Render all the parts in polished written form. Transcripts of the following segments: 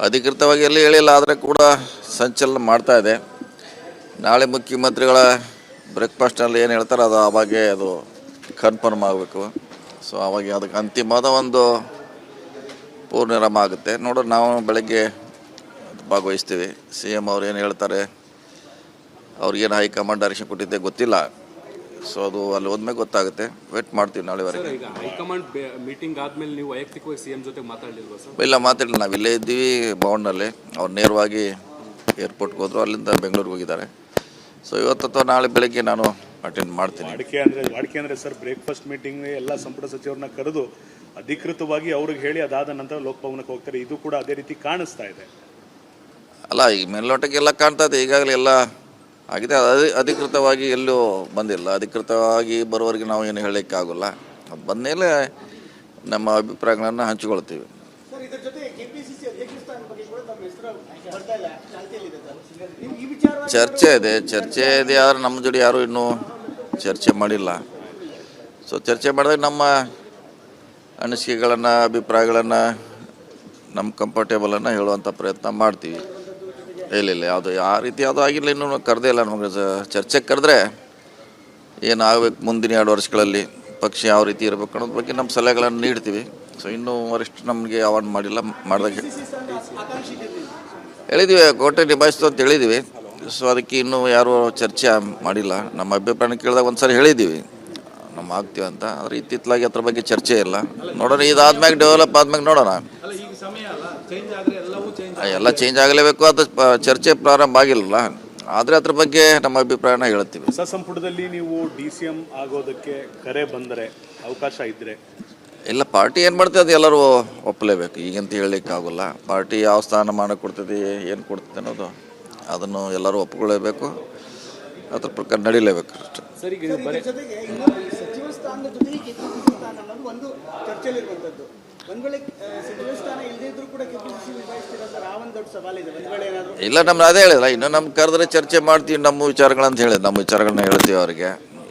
ಅಧಿಕೃತವಾಗಿ ಎಲ್ಲಿ ಹೇಳಿಲ್ಲ, ಆದರೆ ಕೂಡ ಸಂಚಲನ ಮಾಡ್ತಾ ಇದೆ. ನಾಳೆ ಮುಖ್ಯಮಂತ್ರಿಗಳ ಬ್ರೇಕ್ಫಾಸ್ಟ್ನಲ್ಲಿ ಏನು ಹೇಳ್ತಾರೆ ಅದು ಆವಾಗೇ ಅದು ಕನ್ಫರ್ಮ್ ಆಗಬೇಕು. ಸೊ ಆವಾಗ ಅದಕ್ಕೆ ಅಂತಿಮವಾದ ಒಂದು ಪೂರ್ಣವಿರಾಮ ಆಗುತ್ತೆ. ನೋಡೋಣ, ನಾವು ಬೆಳಗ್ಗೆ ಭಾಗವಹಿಸ್ತೀವಿ. CM ಅವ್ರು ಏನು ಹೇಳ್ತಾರೆ, ಅವ್ರಿಗೇನು ಹೈಕಮಾಂಡ್ ಡೈರೆಕ್ಷನ್ ಕೊಟ್ಟಿದ್ದೆ ಗೊತ್ತಿಲ್ಲ. ಸೊ ಅದು ಅಲ್ಲಿ ಹೋದ್ಮೇಲೆ ಗೊತ್ತಾಗುತ್ತೆ. ವೇಟ್ ಮಾಡ್ತೀವಿ ನಾಳೆವರೆಗೆ. ಹೈಕಮಾಂಡ್ ಮೀಟಿಂಗ್ ಆದಮೇಲೆ ನೀವು ವೈಯಕ್ತಿಕವಾಗಿ CM ಜೊತೆ ಮಾತಾಡಲಿಲ್ವಾ ಸರ್? ಇಲ್ಲ, ಮಾತಾಡಲಿಲ್ಲ. ನಾವು ಇಲ್ಲೇ ಇದ್ದೀವಿ ಭವನ್ನಲ್ಲಿ. ಅವ್ರು ನೇರವಾಗಿ ಏರ್ಪೋರ್ಟ್ಗೆ ಹೋದರು, ಅಲ್ಲಿಂದ ಬೆಂಗಳೂರಿಗೆ ಹೋಗಿದ್ದಾರೆ. ಸೊ ಇವತ್ತು ಅಥವಾ ನಾಳೆ ಬೆಳಗ್ಗೆ ನಾನು ಅಟೆಂಡ್ ಮಾಡ್ತೀನಿ. ವಾಡಿಕೆ ಅಂದರೆ ಸರ್, ಬ್ರೇಕ್ಫಾಸ್ಟ್ ಮೀಟಿಂಗ್ ಎಲ್ಲ ಸಂಪುಟ ಸಚಿವರನ್ನ ಕರೆದು ಅಧಿಕೃತವಾಗಿ ಅವ್ರಿಗೆ ಹೇಳಿ ಅದಾದ ನಂತರ ಲೋಕಭವನಕ್ಕೆ ಹೋಗ್ತಾರೆ. ಇದು ಕೂಡ ಅದೇ ರೀತಿ ಕಾಣಿಸ್ತಾ ಇದೆ. ಅಲ್ಲ, ಈಗ ಮೇಲ್ನೋಟಕ್ಕೆಲ್ಲ ಕಾಣ್ತಾ ಇದೆ. ಈಗಾಗಲೇ ಎಲ್ಲ ಆಗಿದೆ. ಅಧಿಕೃತವಾಗಿ ಎಲ್ಲೂ ಬಂದಿಲ್ಲ. ಅಧಿಕೃತವಾಗಿ ಬರೋವರೆಗೆ ನಾವು ಏನು ಹೇಳಲಿಕ್ಕಾಗೋಲ್ಲ. ಅದು ಬಂದಮೇಲೆ ನಮ್ಮ ಅಭಿಪ್ರಾಯಗಳನ್ನು ಹಂಚಿಕೊಳ್ತೀವಿ. ಚರ್ಚೆ ಇದೆ ಆದರೆ ನಮ್ಮ ಜೋಡಿ ಯಾರೂ ಇನ್ನೂ ಚರ್ಚೆ ಮಾಡಿಲ್ಲ. ಸೊ ಚರ್ಚೆ ಮಾಡಿದಾಗ ನಮ್ಮ ಅನಿಸಿಕೆಗಳನ್ನು, ಅಭಿಪ್ರಾಯಗಳನ್ನು, ನಮ್ಮ ಕಂಫರ್ಟೇಬಲನ್ನು ಹೇಳುವಂಥ ಪ್ರಯತ್ನ ಮಾಡ್ತೀವಿ. ಇಲ್ಲ ಯಾವುದು ಆ ರೀತಿ ಯಾವುದೂ ಆಗಿಲ್ಲ. ಇನ್ನೂ ಕರೆದೇ ಇಲ್ಲ ನಮಗೆ. ಚರ್ಚೆಗೆ ಕರೆದ್ರೆ ಏನಾಗಬೇಕು ಮುಂದಿನ 2 ವರ್ಷಗಳಲ್ಲಿ, ಪಕ್ಷ ಯಾವ ರೀತಿ ಇರಬೇಕು ಅನ್ನೋದ್ರ ಬಗ್ಗೆ ನಮ್ಮ ಸಲಹೆಗಳನ್ನು ನೀಡ್ತೀವಿ. ಸೊ ಇನ್ನೂ ವರಿಷ್ಠ ನಮಗೆ ಆಹ್ವಾನ ಮಾಡಿಲ್ಲ. ಮಾಡಿದಾಗ ಹೇಳಿದ್ದೀವಿ, ಕೋಟೆ ನಿಭಾಯಿಸ್ತು ಅಂತ ಹೇಳಿದ್ದೀವಿ. ಸೊ ಅದಕ್ಕೆ ಇನ್ನೂ ಯಾರೂ ಚರ್ಚೆ ಮಾಡಿಲ್ಲ. ನಮ್ಮ ಅಭಿಪ್ರಾಯ ಕೇಳಿದಾಗ ಒಂದು ಸಾರಿ ಹೇಳಿದ್ದೀವಿ ನಮ್ಮ ಆಗ್ತೀವಿ ಅಂತ. ಆದರೆ ಇತ್ತಿತ್ತಲಾಗಿ ಅದ್ರ ಬಗ್ಗೆ ಚರ್ಚೆ ಇಲ್ಲ. ನೋಡೋಣ, ಇದಾದ್ಮ್ಯಾಗ ಡೆವಲಪ್ ಆದ್ಮ್ಯಾಗ ನೋಡೋಣ. ಎಲ್ಲ ಚೇಂಜ್ ಆಗಲೇಬೇಕು. ಅದು ಚರ್ಚೆ ಪ್ರಾರಂಭ ಆಗಿಲ್ಲ. ಆದರೆ ಅದ್ರ ಬಗ್ಗೆ ನಮ್ಮ ಅಭಿಪ್ರಾಯನ ಹೇಳ್ತೀವಿ. ಹೊಸ ಸಂಪುಟದಲ್ಲಿ ನೀವು DCM ಆಗೋದಕ್ಕೆ ಕರೆ ಬಂದರೆ ಅವಕಾಶ ಇದ್ದರೆ? ಇಲ್ಲ, ಪಾರ್ಟಿ ಏನು ಮಾಡ್ತದೆ ಅದು ಎಲ್ಲರೂ ಒಪ್ಪಲೇಬೇಕು. ಈಗಂತ ಹೇಳಲಿಕ್ಕಾಗೋಲ್ಲ. ಪಾರ್ಟಿ ಯಾವ ಸ್ಥಾನಮಾನ ಕೊಡ್ತದೆ, ಏನು ಕೊಡ್ತದೆ ಅನ್ನೋದು ಅದನ್ನು ಎಲ್ಲರೂ ಒಪ್ಕೊಳ್ಳೇಬೇಕು. ಅದ್ರ ಪ್ರಕಾರ ನಡೀಲೇಬೇಕು ಅಷ್ಟೇ. ಇಲ್ಲ, ನಮ್ಗೆ ಅದೇ ಹೇಳಿಲ್ಲ. ಇನ್ನು ನಮ್ಗೆ ಕರೆದ್ರೆ ಚರ್ಚೆ ಮಾಡ್ತೀವಿ. ನಮ್ಮ ವಿಚಾರಗಳಂತ ಹೇಳಿದ್, ನಮ್ಮ ವಿಚಾರಗಳನ್ನ ಹೇಳ್ತೀವಿ ಅವರಿಗೆ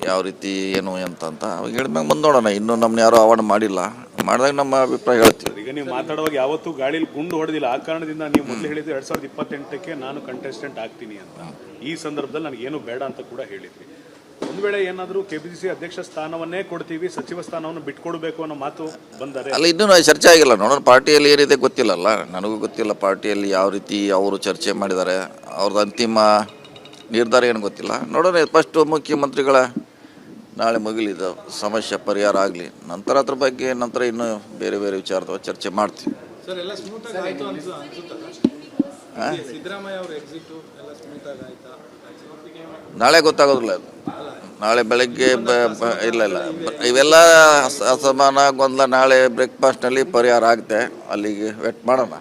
ಯಾವ ರೀತಿ ಏನು ಅಂತ. ಅವಾಗ ಹೇಳಿದ್ಮ್ಯಾಗ ಬಂದು ನೋಡೋಣ. ಇನ್ನೂ ನಮ್ಮನ್ನ ಯಾರೂ ಆಹ್ವಾನ ಮಾಡಿಲ್ಲ. ಮಾಡಿದಾಗ ನಮ್ಮ ಅಭಿಪ್ರಾಯ ಹೇಳ್ತೀವಿ. ಈಗ ನೀವು ಮಾತಾಡುವಾಗ ಯಾವತ್ತೂ ಗಾಳಿಲಿ ಗುಂಡು ಹೊಡೆದಿಲ್ಲ. ಆ ಕಾರಣದಿಂದ ನೀವು ಮೊದಲು ಹೇಳಿದ್ದು 2028ಕ್ಕೆ ನಾನು ಕಂಟೆಸ್ಟೆಂಟ್ ಆಗ್ತೀನಿ ಅಂತ. ಈ ಸಂದರ್ಭದಲ್ಲಿ ನನಗೇನು ಬೇಡ ಅಂತ ಕೂಡ ಹೇಳಿದ್ವಿ. ಒಂದು ವೇಳೆ ಏನಾದರೂ KPCC ಅಧ್ಯಕ್ಷ ಸ್ಥಾನವನ್ನೇ ಕೊಡ್ತೀವಿ, ಸಚಿವ ಸ್ಥಾನವನ್ನು ಬಿಟ್ಕೊಡ್ಬೇಕು ಅನ್ನೋ ಮಾತು ಬಂದರೆ? ಅಲ್ಲ, ಇನ್ನೂ ಚರ್ಚೆ ಆಗಿಲ್ಲ. ನೋಡೋಣ, ಪಾರ್ಟಿಯಲ್ಲಿ ಏನಿದೆ ಗೊತ್ತಿಲ್ಲಲ್ಲ. ನನಗೂ ಗೊತ್ತಿಲ್ಲ ಪಾರ್ಟಿಯಲ್ಲಿ ಯಾವ ರೀತಿ ಅವರು ಚರ್ಚೆ ಮಾಡಿದ್ದಾರೆ. ಅವ್ರದ್ದು ಅಂತಿಮ ನಿರ್ಧಾರ ಏನು ಗೊತ್ತಿಲ್ಲ. ನೋಡೋಣ, ಫಸ್ಟು ಮುಖ್ಯಮಂತ್ರಿಗಳ ನಾಳೆ ಮುಗಿಲಿದ ಸಮಸ್ಯೆ ಪರಿಹಾರ ಆಗಲಿ, ನಂತರ ಅದ್ರ ಬಗ್ಗೆ ಇನ್ನೂ ಬೇರೆ ಬೇರೆ ವಿಚಾರದ ಚರ್ಚೆ ಮಾಡ್ತೀವಿ. ನಾಳೆ ಗೊತ್ತಾಗೋದಿಲ್ಲ ಅದು. ನಾಳೆ ಬೆಳಗ್ಗೆ ಇಲ್ಲ ಇವೆಲ್ಲ ಅಸಮಾನ ಗೊಂದಲ ನಾಳೆ ಬ್ರೇಕ್ಫಾಸ್ಟ್ನಲ್ಲಿ ಪರಿಹಾರ ಆಗುತ್ತೆ. ಅಲ್ಲಿಗೆ ವೇಟ್ ಮಾಡೋಣ.